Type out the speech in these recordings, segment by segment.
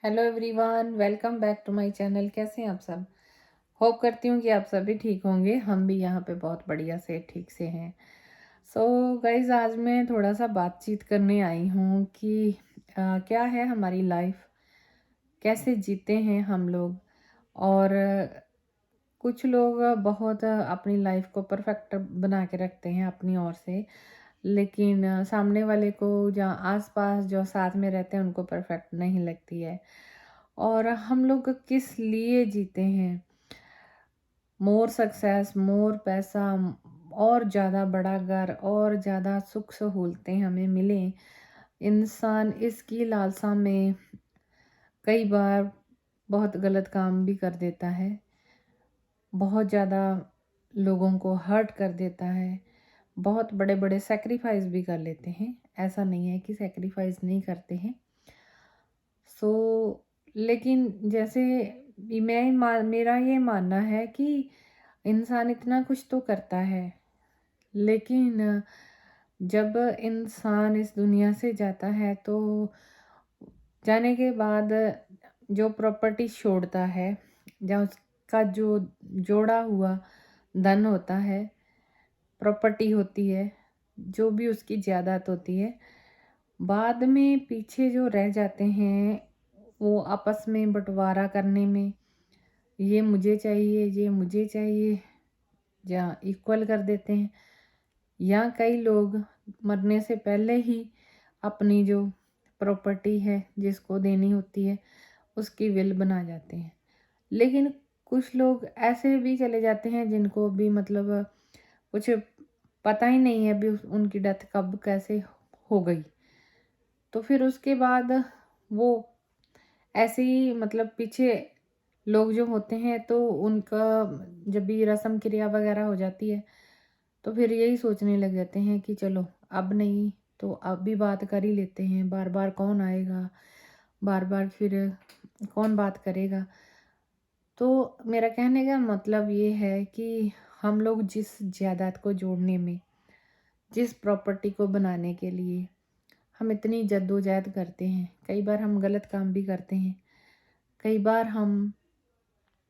Hello everyone, welcome back to my channel. कैसे हैं आप सब? होप करती हूँ कि आप सभी ठीक होंगे। हम भी यहाँ पे बहुत बढ़िया से ठीक से हैं। सो गाइज, आज मैं थोड़ा सा बातचीत करने आई हूँ कि क्या है हमारी लाइफ, कैसे जीते हैं हम लोग। और कुछ लोग बहुत अपनी लाइफ को परफेक्ट बना के रखते हैं अपनी ओर से, लेकिन सामने वाले को, जहाँ आसपास जो साथ में रहते हैं, उनको परफेक्ट नहीं लगती है। और हम लोग किस लिए जीते हैं? मोर सक्सेस, मोर पैसा, और ज़्यादा बड़ा घर और ज़्यादा सुख सहूलतें हमें मिलें। इंसान इसकी लालसा में कई बार बहुत गलत काम भी कर देता है, बहुत ज़्यादा लोगों को हर्ट कर देता है, बहुत बड़े बड़े सेक्रीफाइस भी कर लेते हैं। ऐसा नहीं है कि सेक्रीफाइस नहीं करते हैं। सो लेकिन जैसे मेरा ये मानना है कि इंसान इतना कुछ तो करता है, लेकिन जब इंसान इस दुनिया से जाता है तो जाने के बाद जो प्रॉपर्टी छोड़ता है, या उसका जो जोड़ा हुआ धन होता है, प्रॉपर्टी होती है, जो भी उसकी जायदाद होती है, बाद में पीछे जो रह जाते हैं वो आपस में बंटवारा करने में, ये मुझे चाहिए, ये मुझे चाहिए, या इक्वल कर देते हैं। या कई लोग मरने से पहले ही अपनी जो प्रॉपर्टी है जिसको देनी होती है उसकी विल बना जाते हैं। लेकिन कुछ लोग ऐसे भी चले जाते हैं जिनको भी मतलब कुछ पता ही नहीं है अभी उनकी डेथ कब कैसे हो गई। तो फिर उसके बाद वो ऐसे ही मतलब पीछे लोग जो होते हैं, तो उनका जब भी रस्म क्रिया वगैरह हो जाती है तो फिर यही सोचने लग जाते हैं कि चलो अब नहीं तो अब भी बात कर ही लेते हैं। बार बार कौन आएगा, बार बार फिर कौन बात करेगा। तो मेरा कहने का मतलब ये है कि हम लोग जिस जायदाद को जोड़ने में, जिस प्रॉपर्टी को बनाने के लिए हम इतनी जद्दोजहद करते हैं, कई बार हम गलत काम भी करते हैं। कई बार हम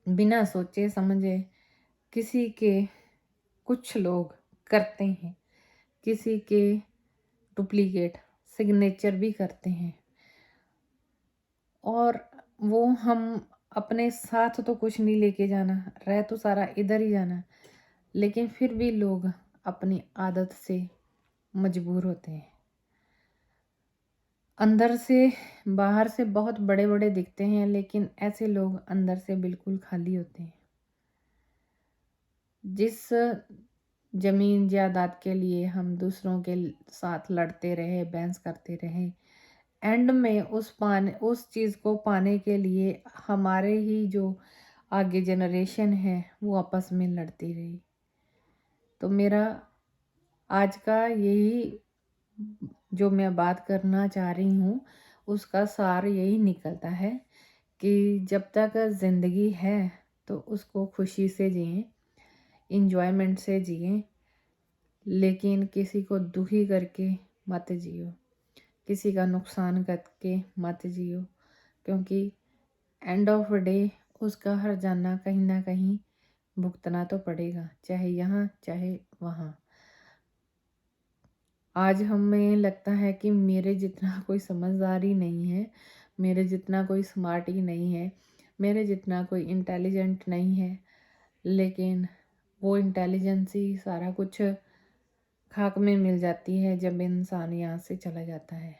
बिना सोचे समझे किसी के, कुछ लोग करते हैं किसी के डुप्लीकेट सिग्नेचर भी करते हैं, और वो हम अपने साथ तो कुछ नहीं लेके जाना, रह तो सारा इधर ही जाना, लेकिन फिर भी लोग अपनी आदत से मजबूर होते हैं। अंदर से, बाहर से बहुत बड़े बड़े दिखते हैं, लेकिन ऐसे लोग अंदर से बिल्कुल खाली होते हैं। जिस जमीन जायदाद के लिए हम दूसरों के साथ लड़ते रहे, बहस करते रहे, एंड में उस चीज़ को पाने के लिए हमारे ही जो आगे जनरेशन है वो आपस में लड़ती रही। तो मेरा आज का यही, जो मैं बात करना चाह रही हूँ, उसका सार यही निकलता है कि जब तक ज़िंदगी है तो उसको खुशी से जिएं, इंजॉयमेंट से जिएं, लेकिन किसी को दुखी करके मत जियो, किसी का नुकसान करके मत जियो, क्योंकि एंड ऑफ डे उसका हर जाना कहीं ना कहीं भुगतना तो पड़ेगा, चाहे यहाँ चाहे वहाँ। आज हमें लगता है कि मेरे जितना कोई समझदार ही नहीं है, मेरे जितना कोई स्मार्ट ही नहीं है, मेरे जितना कोई इंटेलिजेंट नहीं है, लेकिन वो इंटेलिजेंस ही सारा कुछ खाक में मिल जाती है जब इंसान यहाँ से चला जाता है।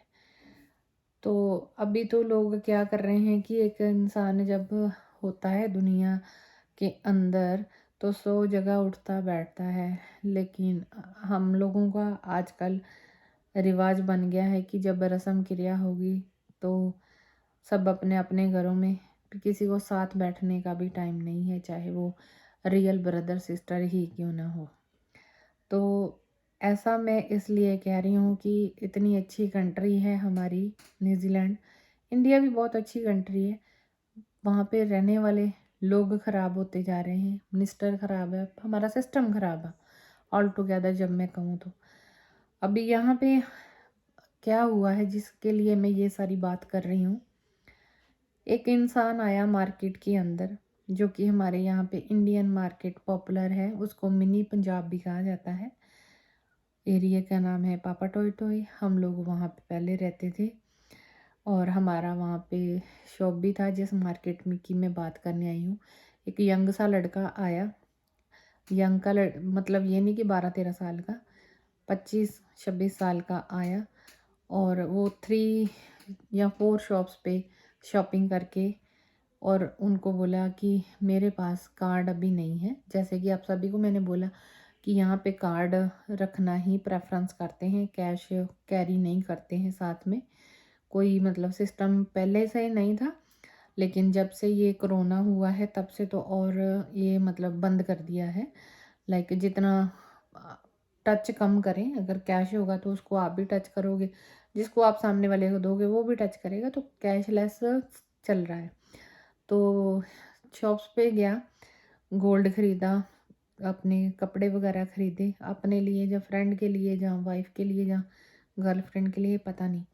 तो अभी तो लोग क्या कर रहे हैं कि एक इंसान जब होता है दुनिया के अंदर तो 100 जगह उठता बैठता है, लेकिन हम लोगों का आजकल रिवाज बन गया है कि जब रस्म क्रिया होगी तो सब अपने अपने घरों में, किसी को साथ बैठने का भी टाइम नहीं है, चाहे वो रियल ब्रदर सिस्टर ही क्यों ना हो। तो ऐसा मैं इसलिए कह रही हूँ कि इतनी अच्छी कंट्री है हमारी न्यूजीलैंड। इंडिया भी बहुत अच्छी कंट्री है, वहाँ पे रहने वाले लोग ख़राब होते जा रहे हैं, मिनिस्टर ख़राब है, हमारा सिस्टम ख़राब है ऑल टुगेदर। जब मैं कहूँ तो अभी यहाँ पे क्या हुआ है जिसके लिए मैं ये सारी बात कर रही हूँ। एक इंसान आया मार्केट के अंदर, जो कि हमारे यहाँ पे इंडियन मार्केट पॉपुलर है, उसको मिनी पंजाब भी कहा जाता है। एरिया का नाम है पापा टोय टोय। हम लोग वहाँ पे पहले रहते थे और हमारा वहाँ पे शॉप भी था। जिस मार्केट में की मैं बात करने आई हूँ, एक यंग सा लड़का आया। यंग का मतलब ये नहीं कि 12-13 साल का, 25-26 साल का आया। और वो 3 या 4 शॉप्स पे शॉपिंग करके और उनको बोला कि मेरे पास कार्ड अभी नहीं है। जैसे कि आप सभी को मैंने बोला कि यहाँ पे कार्ड रखना ही प्रेफरेंस करते हैं, कैश कैरी नहीं करते हैं साथ में। कोई मतलब सिस्टम पहले से नहीं था, लेकिन जब से ये कोरोना हुआ है तब से तो और ये मतलब बंद कर दिया है। लाइक जितना टच कम करें, अगर कैश होगा तो उसको आप भी टच करोगे, जिसको आप सामने वाले को दोगे वो भी टच करेगा, तो कैशलेस चल रहा है। तो शॉप्स पे गया, गोल्ड ख़रीदा, अपने कपड़े वगैरह ख़रीदे अपने लिए, या फ्रेंड के लिए, जहाँ वाइफ के लिए, जहाँ गर्लफ्रेंड के लिए, पता नहीं।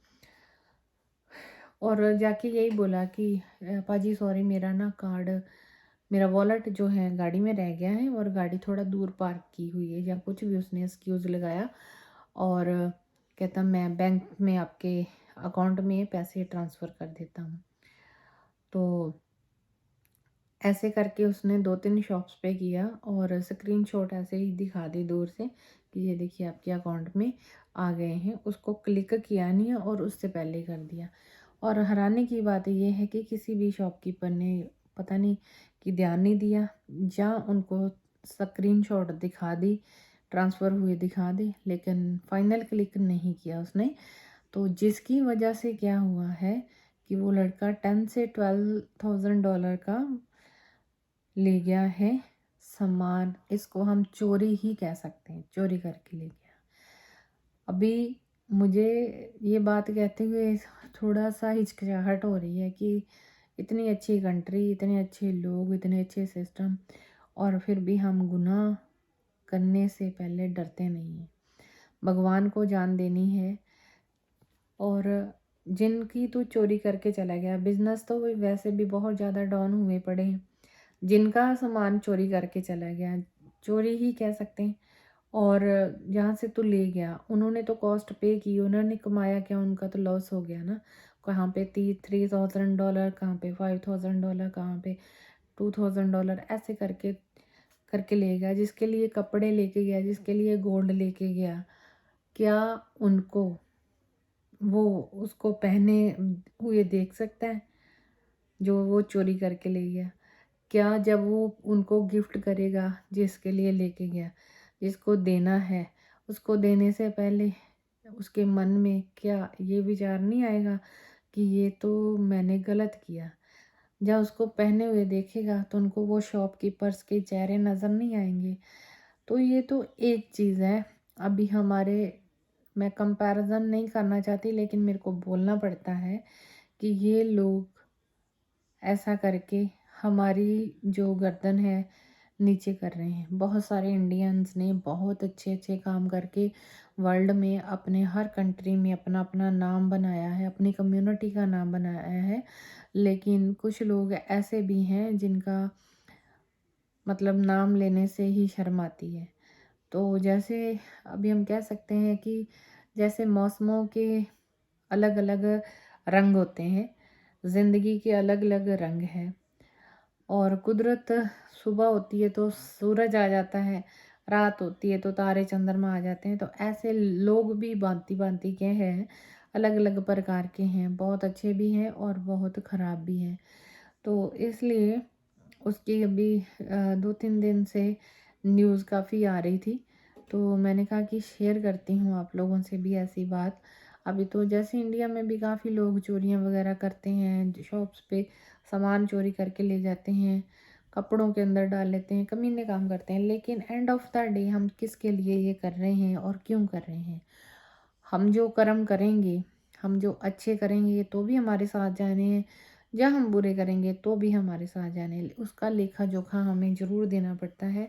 और जाके यही बोला कि पाजी सॉरी, मेरा ना कार्ड, मेरा वॉलेट जो है गाड़ी में रह गया है और गाड़ी थोड़ा दूर पार्क की हुई है, या कुछ भी उसने एक्सक्यूज़ लगाया। और कहता मैं बैंक में आपके अकाउंट में पैसे ट्रांसफ़र कर देता हूँ। तो ऐसे करके उसने 2-3 शॉप्स पे किया और स्क्रीनशॉट ऐसे ही दिखा दी दूर से कि ये देखिए आपके अकाउंट में आ गए हैं। उसको क्लिक किया नहीं और उससे पहले कर दिया। और हैरानी की बात ये है कि किसी भी शॉपकीपर ने पता नहीं कि ध्यान नहीं दिया, या उनको स्क्रीनशॉट दिखा दी, ट्रांसफ़र हुए दिखा दी, लेकिन फाइनल क्लिक नहीं किया उसने। तो जिसकी वजह से क्या हुआ है कि वो लड़का 10 से $12,000 का ले गया है सामान। इसको हम चोरी ही कह सकते हैं, चोरी करके ले गया। अभी मुझे ये बात कहते हुए थोड़ा सा हिचकिचाहट हो रही है कि इतनी अच्छी कंट्री, इतने अच्छे लोग, इतने अच्छे सिस्टम, और फिर भी हम गुनाह करने से पहले डरते नहीं हैं। भगवान को जान देनी है। और जिनकी तो चोरी करके चला गया, बिजनेस तो वैसे भी बहुत ज़्यादा डाउन हुए पड़े हैं। जिनका सामान चोरी करके चला गया, चोरी ही कह सकते हैं। और जहाँ से तो ले गया, उन्होंने तो कॉस्ट पे की, उन्होंने कमाया क्या, उनका तो लॉस हो गया ना। कहाँ पे $3,000, कहाँ पे $5,000, कहाँ पे $2,000, ऐसे करके करके ले गया। जिसके लिए कपड़े लेके गया, जिसके लिए गोल्ड लेके गया, क्या उनको वो उसको पहने हुए देख सकता है जो वो चोरी करके ले गया? क्या जब वो उनको गिफ्ट करेगा, जिसके लिए लेके गया, जिसको देना है, उसको देने से पहले उसके मन में क्या ये विचार नहीं आएगा कि ये तो मैंने गलत किया? जब उसको पहने हुए देखेगा तो उनको वो शॉपकीपर्स के चेहरे नज़र नहीं आएंगे? तो ये तो एक चीज़ है। अभी हमारे, मैं कंपैरिजन नहीं करना चाहती, लेकिन मेरे को बोलना पड़ता है कि ये लोग ऐसा करके हमारी जो गर्दन है नीचे कर रहे हैं। बहुत सारे इंडियंस ने बहुत अच्छे अच्छे काम करके वर्ल्ड में, अपने हर कंट्री में अपना अपना नाम बनाया है, अपनी कम्युनिटी का नाम बनाया है। लेकिन कुछ लोग ऐसे भी हैं जिनका मतलब नाम लेने से ही शर्म आती है। तो जैसे अभी हम कह सकते हैं कि जैसे मौसमों के अलग अलग रंग होते हैं, ज़िंदगी के अलग अलग रंग हैं। और कुदरत, सुबह होती है तो सूरज आ जाता है, रात होती है तो तारे चंद्रमा आ जाते हैं। तो ऐसे लोग भी भांति भांति के हैं, अलग अलग प्रकार के हैं, बहुत अच्छे भी हैं और बहुत ख़राब भी हैं। तो इसलिए उसकी अभी 2-3 दिन से न्यूज़ काफ़ी आ रही थी, तो मैंने कहा कि शेयर करती हूँ आप लोगों से भी ऐसी बात। अभी तो जैसे इंडिया में भी काफ़ी लोग चोरियाँ वगैरह करते हैं, शॉप्स पे सामान चोरी करके ले जाते हैं, कपड़ों के अंदर डाल लेते हैं, कमीने काम करते हैं। लेकिन एंड ऑफ द डे हम किसके लिए ये कर रहे हैं और क्यों कर रहे हैं? हम जो कर्म करेंगे, हम जो अच्छे करेंगे तो भी हमारे साथ जाने हैं, या हम बुरे करेंगे तो भी हमारे साथ जाने हैं। उसका लेखा जोखा हमें ज़रूर देना पड़ता है।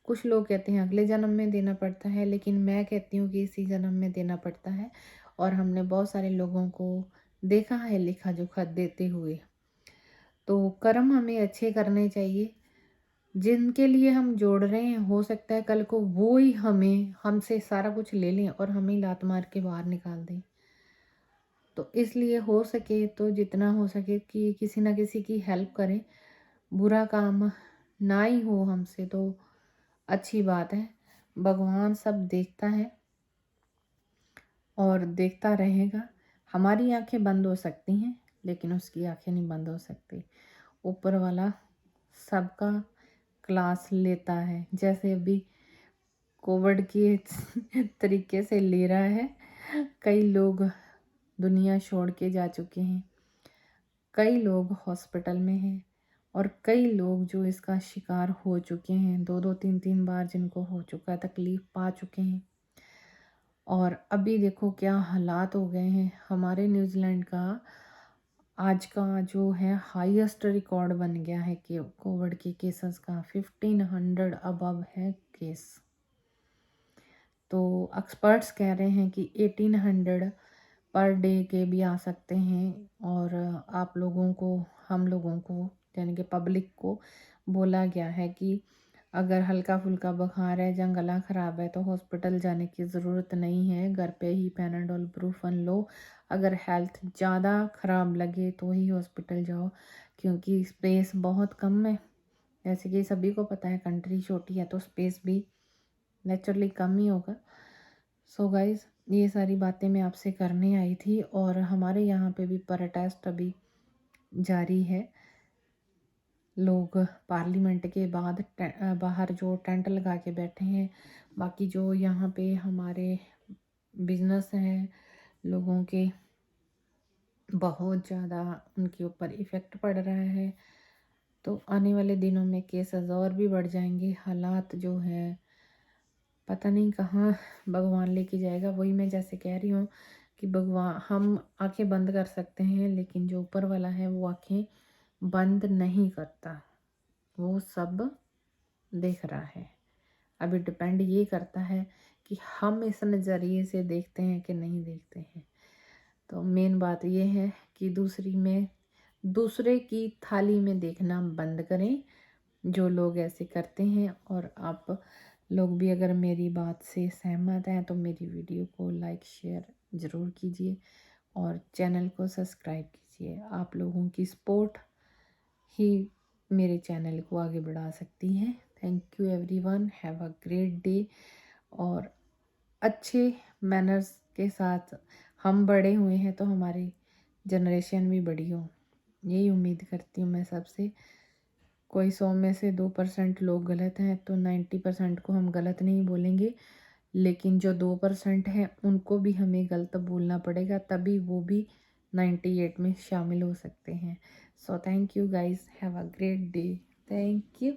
कुछ लोग कहते हैं अगले जन्म में देना पड़ता है, लेकिन मैं कहती हूँ कि इसी जन्म में देना पड़ता है। और हमने बहुत सारे लोगों को देखा है लेखा जोखा देते हुए। तो कर्म हमें अच्छे करने चाहिए। जिनके लिए हम जोड़ रहे हैं, हो सकता है कल को वो ही हमसे सारा कुछ ले लें और हमें लात मार के बाहर निकाल दें। तो इसलिए हो सके तो जितना हो सके कि किसी ना किसी की हेल्प करें। बुरा काम ना ही हो हमसे तो अच्छी बात है। भगवान सब देखता है और देखता रहेगा। हमारी आंखें बंद हो सकती हैं लेकिन उसकी आंखें नहीं बंद हो सकती। ऊपर वाला सबका क्लास लेता है, जैसे अभी कोविड के तरीके से ले रहा है। कई लोग दुनिया छोड़ के जा चुके हैं, कई लोग हॉस्पिटल में हैं और कई लोग जो इसका शिकार हो चुके हैं, 2-2 3-3 बार जिनको हो चुका है, तकलीफ़ पा चुके हैं। और अभी देखो क्या हालात हो गए हैं। हमारे न्यूजीलैंड का आज का जो है हाईएस्ट रिकॉर्ड बन गया है कि कोविड के केसेस का 1500 अबव है केस। तो एक्सपर्ट्स कह रहे हैं कि 1800 पर डे के भी आ सकते हैं। और आप लोगों को, हम लोगों को यानी कि पब्लिक को बोला गया है कि अगर हल्का फुल्का बुखार है या गला ख़राब है तो हॉस्पिटल जाने की ज़रूरत नहीं है, घर पे ही पैनाडोल ब्रूफन लो। अगर हेल्थ ज़्यादा ख़राब लगे तो ही हॉस्पिटल जाओ, क्योंकि स्पेस बहुत कम है। जैसे कि सभी को पता है कंट्री छोटी है तो स्पेस भी नेचुरली कम ही होगा। सो गाइज़, ये सारी बातें मैं आपसे करने आई थी। और हमारे यहाँ पे भी प्रोटेस्ट अभी जारी है। लोग पार्लियामेंट के बाहर जो टेंट लगा के बैठे हैं। बाकी जो यहाँ पे हमारे बिजनेस हैं लोगों के, बहुत ज़्यादा उनके ऊपर इफ़ेक्ट पड़ रहा है। तो आने वाले दिनों में केसेस और भी बढ़ जाएंगे। हालात जो है पता नहीं कहाँ भगवान लेके जाएगा। वही मैं जैसे कह रही हूँ कि भगवान, हम आंखें बंद कर सकते हैं लेकिन जो ऊपर वाला है वो आंखें बंद नहीं करता, वो सब देख रहा है। अभी डिपेंड ये करता है कि हम इस नज़रिए से देखते हैं कि नहीं देखते हैं। तो मेन बात ये है कि दूसरे की थाली में देखना बंद करें जो लोग ऐसे करते हैं। और आप लोग भी अगर मेरी बात से सहमत हैं तो मेरी वीडियो को लाइक शेयर ज़रूर कीजिए और चैनल को सब्सक्राइब कीजिए। आप लोगों की सपोर्ट ही मेरे चैनल को आगे बढ़ा सकती है। Thank you everyone, have a great day. और अच्छे मैनर्स के साथ हम बड़े हुए हैं तो हमारी जनरेशन भी बड़ी हो, यही उम्मीद करती हूँ मैं सबसे। कोई 100 में से 2% लोग गलत हैं तो 90% को हम गलत नहीं बोलेंगे, लेकिन जो 2% हैं उनको भी हमें गलत बोलना पड़ेगा, तभी वो भी 98 में शामिल हो सकते हैं। So thank you guys, have a great day. Thank you.